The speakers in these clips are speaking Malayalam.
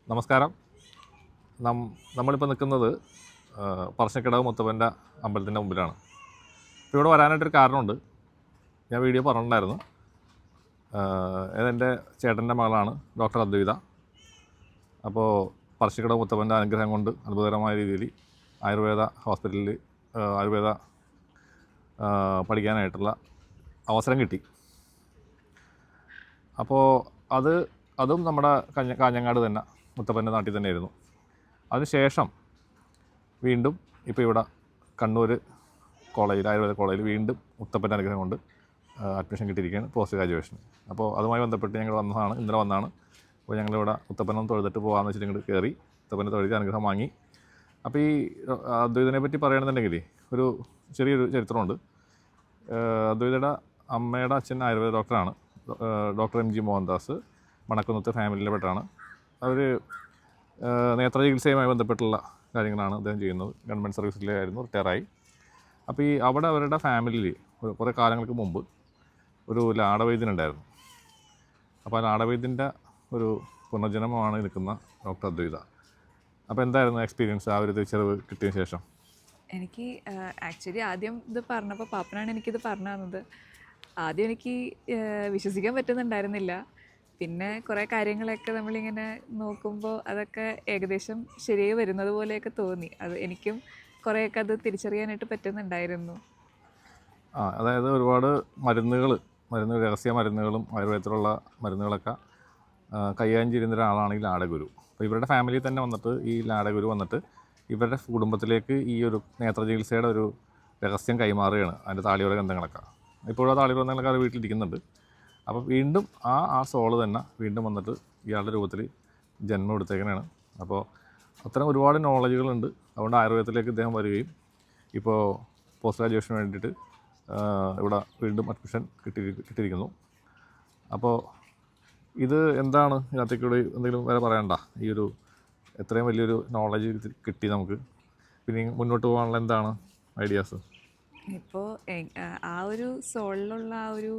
നമസ്കാരം. നമ്മളിപ്പോൾ നിൽക്കുന്നത് പറശ്ശിനിക്കടവ് മുത്തപ്പൻ്റെ അമ്പലത്തിൻ്റെ മുമ്പിലാണ്. ഇപ്പോൾ ഇവിടെ വരാനായിട്ടൊരു കാരണമുണ്ട്. ഞാൻ വീഡിയോ പറഞ്ഞിട്ടുണ്ടായിരുന്നു. ഇതെൻ്റെ ചേട്ടൻ്റെ മകളാണ് ഡോക്ടർ അദ്വൈത. അപ്പോൾ പറശ്ശിനിക്കടവ് മുത്തപ്പൻ്റെ അനുഗ്രഹം കൊണ്ട് അത്ഭുതകരമായ രീതിയിൽ ആയുർവേദ ഹോസ്പിറ്റലിൽ ആയുർവേദ പഠിക്കാനായിട്ടുള്ള അവസരം കിട്ടി. അപ്പോൾ അതും നമ്മുടെ കാഞ്ഞങ്ങാട് തന്നെ മുത്തപ്പൻ്റെ നാട്ടിൽ തന്നെയായിരുന്നു. അതിനുശേഷം വീണ്ടും ഇപ്പോൾ ഇവിടെ കണ്ണൂർ കോളേജിൽ ആയുർവേദ കോളേജിൽ വീണ്ടും മുത്തപ്പൻ്റെ അനുഗ്രഹം കൊണ്ട് അഡ്മിഷൻ കിട്ടിയിരിക്കുകയാണ്, പോസ്റ്റ് ഗ്രാജുവേഷൻ. അപ്പോൾ അതുമായി ബന്ധപ്പെട്ട് ഞങ്ങൾ ഇന്നലെ വന്നതാണ്. അപ്പോൾ ഞങ്ങളിവിടെ മുത്തപ്പനം തൊഴുതിട്ട് പോകാമെന്ന് വെച്ചിട്ട് ഇങ്ങോട്ട് കയറി മുത്തപ്പനെ തൊഴുതി അനുഗ്രഹം വാങ്ങി. അപ്പോൾ ഈ അദ്വൈതനെ പറ്റി പറയുകയാണെന്നുണ്ടെങ്കിൽ ഒരു ചെറിയൊരു ചരിത്രമുണ്ട്. അദ്വൈതയുടെ അമ്മയുടെ അച്ഛൻ ആയുർവേദ ഡോക്ടറാണ്. Doctor M G Mohandas Manakkunnath ഫാമിലിയിലെ പെട്ടാണ്. അവർ നേത്ര ചികിത്സയുമായി ബന്ധപ്പെട്ടുള്ള കാര്യങ്ങളാണ് അദ്ദേഹം ചെയ്യുന്നത്. ഗവൺമെൻറ് സർവീസിലായിരുന്നു, റിട്ടയറായി. അപ്പോൾ അവിടെ അവരുടെ ഫാമിലിയിൽ കുറേ കാലങ്ങൾക്ക് മുമ്പ് ഒരു ലാടവൈദ്യനുണ്ടായിരുന്നു. അപ്പോൾ ആ ലാടവൈദ്യൻ്റെ ഒരു പുനർജന്മമാണ് നിൽക്കുന്ന ഡോക്ടർ അദ്വൈത. അപ്പോൾ എന്തായിരുന്നു എക്സ്പീരിയൻസ് ആ ഒരു തിരിച്ചറിവ് കിട്ടിയതിന് ശേഷം? എനിക്ക് ആക്ച്വലി ആദ്യം ഇത് പറഞ്ഞപ്പോൾ പാപ്പനാണ് എനിക്കിത് പറഞ്ഞു തന്നത്. ആദ്യം എനിക്ക് വിശ്വസിക്കാൻ പറ്റുന്നുണ്ടായിരുന്നില്ല. പിന്നെ കുറേ കാര്യങ്ങളൊക്കെ നമ്മളിങ്ങനെ നോക്കുമ്പോൾ അതൊക്കെ ഏകദേശം ശരിയായി വരുന്നത് പോലെയൊക്കെ തോന്നി. എനിക്കും കുറേയൊക്കെ അത് തിരിച്ചറിയാനായിട്ട് പറ്റുന്നുണ്ടായിരുന്നു. അതായത് ഒരുപാട് രഹസ്യ മരുന്നുകളും ആയുർവേദത്തിലുള്ള മരുന്നുകളൊക്കെ കൈകാര്യം ചെയ്യുന്ന ഒരാളാണ് ഈ ലാടഗുരു. അപ്പോൾ ഇവരുടെ ഫാമിലിയിൽ തന്നെ വന്നിട്ട് ഈ ലാടഗുരു വന്നിട്ട് ഇവരുടെ കുടുംബത്തിലേക്ക് ഈ ഒരു നേത്ര ചികിത്സയുടെ ഒരു രഹസ്യം കൈമാറുകയാണ്. അതിൻ്റെ താളിയോല ഗന്ധങ്ങളൊക്കെ ഇപ്പോഴും ആ താളിയോല ഗന്ധങ്ങളൊക്കെ അവർ വീട്ടിലിരിക്കുന്നുണ്ട്. അപ്പോൾ വീണ്ടും ആ സോള് തന്നെ വീണ്ടും വന്നിട്ട് ഇയാളുടെ രൂപത്തിൽ ജന്മം എടുത്തേക്കണതാണ്. അപ്പോൾ അത്തരം ഒരുപാട് നോളജുകളുണ്ട്. അതുകൊണ്ട് ആയുർവേദത്തിലേക്ക് ഇദ്ദേഹം വരികയും ഇപ്പോൾ പോസ്റ്റ് ഗ്രാജുവേഷന് വേണ്ടിയിട്ട് ഇവിടെ വീണ്ടും അഡ്മിഷൻ കിട്ടിയിരിക്കുന്നു. അപ്പോൾ ഇത് എന്താണ് ഇതിനകത്തേക്കൂടെ എന്തെങ്കിലും വേറെ പറയണ്ട? ഈ ഒരു എത്രയും വലിയൊരു നോളജ് കിട്ടി നമുക്ക്. പിന്നെ മുന്നോട്ട് പോകാനുള്ള എന്താണ് ഐഡിയാസ്? ഇപ്പോൾ ആ ഒരു സോളിലുള്ള ആ ഒരു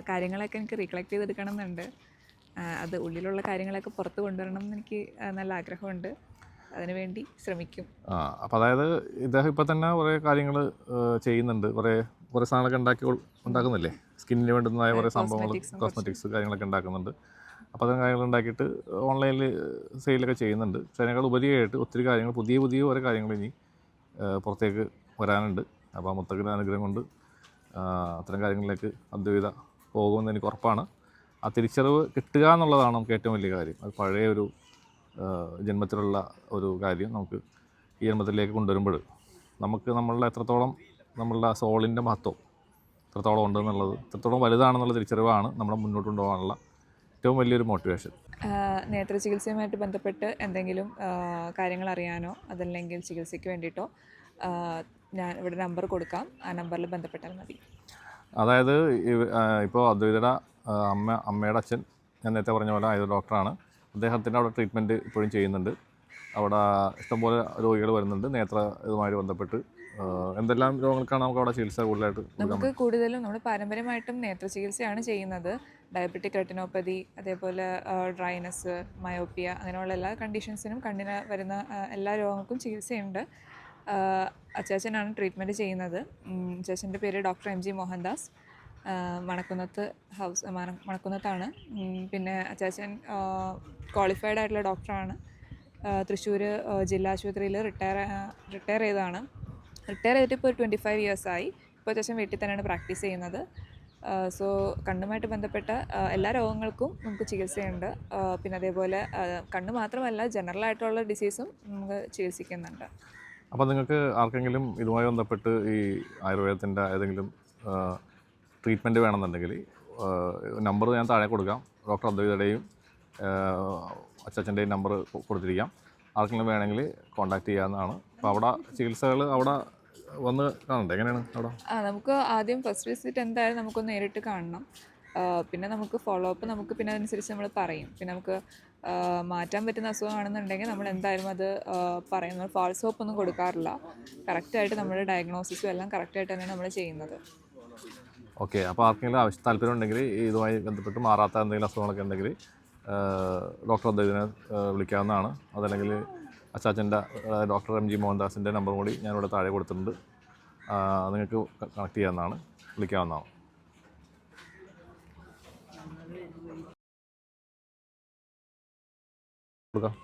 കാര്യങ്ങളൊക്കെ എനിക്ക് റീകളക്ട് ചെയ്തെടുക്കണം എന്നുണ്ട്. അത് ഉള്ളിലുള്ള കാര്യങ്ങളൊക്കെ പുറത്ത് കൊണ്ടുവരണം എന്ന് എനിക്ക് നല്ല ആഗ്രഹമുണ്ട്. അതിനുവേണ്ടി ശ്രമിക്കും. അപ്പോൾ അതായത് ഇദ്ദേഹം ഇപ്പോൾ തന്നെ കുറേ കാര്യങ്ങൾ ചെയ്യുന്നുണ്ട്. കുറേ സാധനങ്ങളൊക്കെ ഉണ്ടാക്കുന്നില്ലേ? സ്കിന്നിന് വേണ്ടുന്നതായ കുറേ സംഭവങ്ങൾ, കോസ്മെറ്റിക്സ് കാര്യങ്ങളൊക്കെ ഉണ്ടാക്കുന്നുണ്ട്. അപ്പോൾ അത്തരം കാര്യങ്ങൾ ഉണ്ടാക്കിയിട്ട് ഓൺലൈനിൽ സെയിലൊക്കെ ചെയ്യുന്നുണ്ട്. പക്ഷേ അതിനേക്കാൾ ഉപരിയായിട്ട് ഒത്തിരി കാര്യങ്ങൾ പുതിയ ഓരോ കാര്യങ്ങൾ ഇനി പുറത്തേക്ക് വരാനുണ്ട്. അപ്പോൾ മുത്തപ്പൻ്റെ അനുഗ്രഹം കൊണ്ട് അത്തരം കാര്യങ്ങളിലേക്ക് അദ്വൈത പോകുമെന്ന് എനിക്ക് ഉറപ്പാണ്. ആ തിരിച്ചറിവ് കിട്ടുക എന്നുള്ളതാണ് നമുക്ക് ഏറ്റവും വലിയ കാര്യം. അത് പഴയ ഒരു ജന്മത്തിലുള്ള ഒരു കാര്യം നമുക്ക് ഈ ജന്മത്തിലേക്ക് കൊണ്ടുവരുമ്പോൾ നമ്മളുടെ എത്രത്തോളം നമ്മളുടെ സോളിൻ്റെ മഹത്വം എത്രത്തോളം ഉണ്ടെന്നുള്ളത്, എത്രത്തോളം വലുതാണെന്നുള്ള തിരിച്ചറിവാണ് നമ്മളെ മുന്നോട്ട് കൊണ്ടുപോകാനുള്ള ഏറ്റവും വലിയൊരു മോട്ടിവേഷൻ. നേത്ര ചികിത്സയുമായിട്ട് ബന്ധപ്പെട്ട് എന്തെങ്കിലും കാര്യങ്ങൾ അറിയാനോ അതല്ലെങ്കിൽ ചികിത്സയ്ക്ക് വേണ്ടിയിട്ടോ ഞാൻ ഇവിടെ നമ്പർ കൊടുക്കാം. ആ നമ്പറിൽ ബന്ധപ്പെട്ടാൽ മതി. അതായത് ഇപ്പോൾ അദ്വൈതയുടെ അമ്മയുടെ അച്ഛൻ ഞാൻ നേരത്തെ പറഞ്ഞ പോലെ ആയുർവേദ ഡോക്ടറാണ്. അദ്ദേഹത്തിൻ്റെ അവിടെ ട്രീറ്റ്മെൻറ്റ് ഇപ്പോഴും ചെയ്യുന്നുണ്ട്. അവിടെ ഇഷ്ടംപോലെ രോഗികൾ വരുന്നുണ്ട്. നേത്ര ഇതുമായി ബന്ധപ്പെട്ട് എന്തെല്ലാം രോഗങ്ങൾക്കാണ് നമുക്ക് അവിടെ ചികിത്സ കൂടുതലായിട്ട്? നമുക്ക് കൂടുതലും നമ്മൾ പാരമ്പര്യമായിട്ടും നേത്ര ചികിത്സയാണ് ചെയ്യുന്നത്. ഡയബറ്റിക് റെറ്റിനോപ്പതി, അതേപോലെ ഡ്രൈനസ്, മയോപ്പിയ, അങ്ങനെയുള്ള എല്ലാ കണ്ടീഷൻസിനും കണ്ണിന് വരുന്ന എല്ലാ രോഗങ്ങൾക്കും ചികിത്സയുണ്ട്. അച്ചാച്ചനാണ് ട്രീറ്റ്മെൻറ്റ് ചെയ്യുന്നത്. അച്ചാച്ചൻ്റെ പേര് ഡോക്ടർ എം ജി മോഹൻദാസ്. മണക്കുന്നത്താണ്. പിന്നെ അച്ചാച്ചൻ ക്വാളിഫൈഡ് ആയിട്ടുള്ള ഡോക്ടറാണ്. തൃശ്ശൂർ ജില്ലാ ആശുപത്രിയിൽ റിട്ടയർ ചെയ്തതാണ്. റിട്ടയർ ചെയ്തിട്ട് ഇപ്പോൾ 25 ഇയേഴ്സായി. ഇപ്പോൾ അത്യാവശ്യം വീട്ടിൽ തന്നെയാണ് പ്രാക്ടീസ് ചെയ്യുന്നത്. സോ കണ്ണുമായിട്ട് ബന്ധപ്പെട്ട എല്ലാ രോഗങ്ങൾക്കും നമുക്ക് ചികിത്സയുണ്ട്. പിന്നെ അതേപോലെ കണ്ണ് മാത്രമല്ല ജനറലായിട്ടുള്ള ഡിസീസും നമുക്ക് ചികിത്സിക്കുന്നുണ്ട്. അപ്പോൾ നിങ്ങൾക്ക് ആർക്കെങ്കിലും ഇതുമായി ബന്ധപ്പെട്ട് ഈ ആയുർവേദത്തിൻ്റെ ഏതെങ്കിലും ട്രീറ്റ്മെൻറ്റ് വേണമെന്നുണ്ടെങ്കിൽ നമ്പർ ഞാൻ താഴെ കൊടുക്കാം. ഡോക്ടർ അദ്വൈതയുടെയും അച്ചാച്ചൻ്റെയും നമ്പർ കൊടുത്തിരിക്കാം. ആർക്കെങ്കിലും വേണമെങ്കിൽ കോൺടാക്ട് ചെയ്യാവുന്നതാണ്. അപ്പോൾ അവിടെ ചികിത്സകൾ അവിടെ വന്ന് കാണണ്ടേ? എങ്ങനെയാണ് അവിടെ? നമുക്ക് ആദ്യം ഫസ്റ്റ് വിസിറ്റ് എന്തായാലും നമുക്കൊന്ന് നേരിട്ട് കാണണം. പിന്നെ നമുക്ക് ഫോളോ അപ്പ് നമുക്ക് പിന്നെ അതനുസരിച്ച് നമ്മൾ പറയും. പിന്നെ നമുക്ക് മാറ്റാൻ പറ്റുന്ന അസുഖമാണെന്നുണ്ടെങ്കിൽ നമ്മൾ എന്തായാലും അത് പറയും. നമ്മൾ ഫാൾസ് ഹോപ്പ് ഒന്നും കൊടുക്കാറില്ല. കറക്റ്റായിട്ട് നമ്മുടെ ഡയഗ്നോസിസും എല്ലാം കറക്റ്റായിട്ട് തന്നെയാണ് നമ്മൾ ചെയ്യുന്നത്. ഓക്കെ. അപ്പോൾ ആർക്കെങ്കിലും താല്പര്യം ഉണ്ടെങ്കിൽ ഇതുമായി ബന്ധപ്പെട്ട് മാറാത്ത എന്തെങ്കിലും അസുഖങ്ങളൊക്കെ ഉണ്ടെങ്കിൽ ഡോക്ടർ അദ്ദേഹത്തിനെ വിളിക്കാവുന്നതാണ്. അതല്ലെങ്കിൽ അച്ചാച്ചൻ്റെ ഡോക്ടർ എം ജി മോഹൻദാസിൻ്റെ നമ്പറും കൂടി ഞാനിവിടെ താഴെ കൊടുത്തിട്ടുണ്ട്. നിങ്ങൾക്ക് കണക്ട് ചെയ്യാവുന്നതാണ്, വിളിക്കാവുന്നതാണ്. കൊടുക്കാം.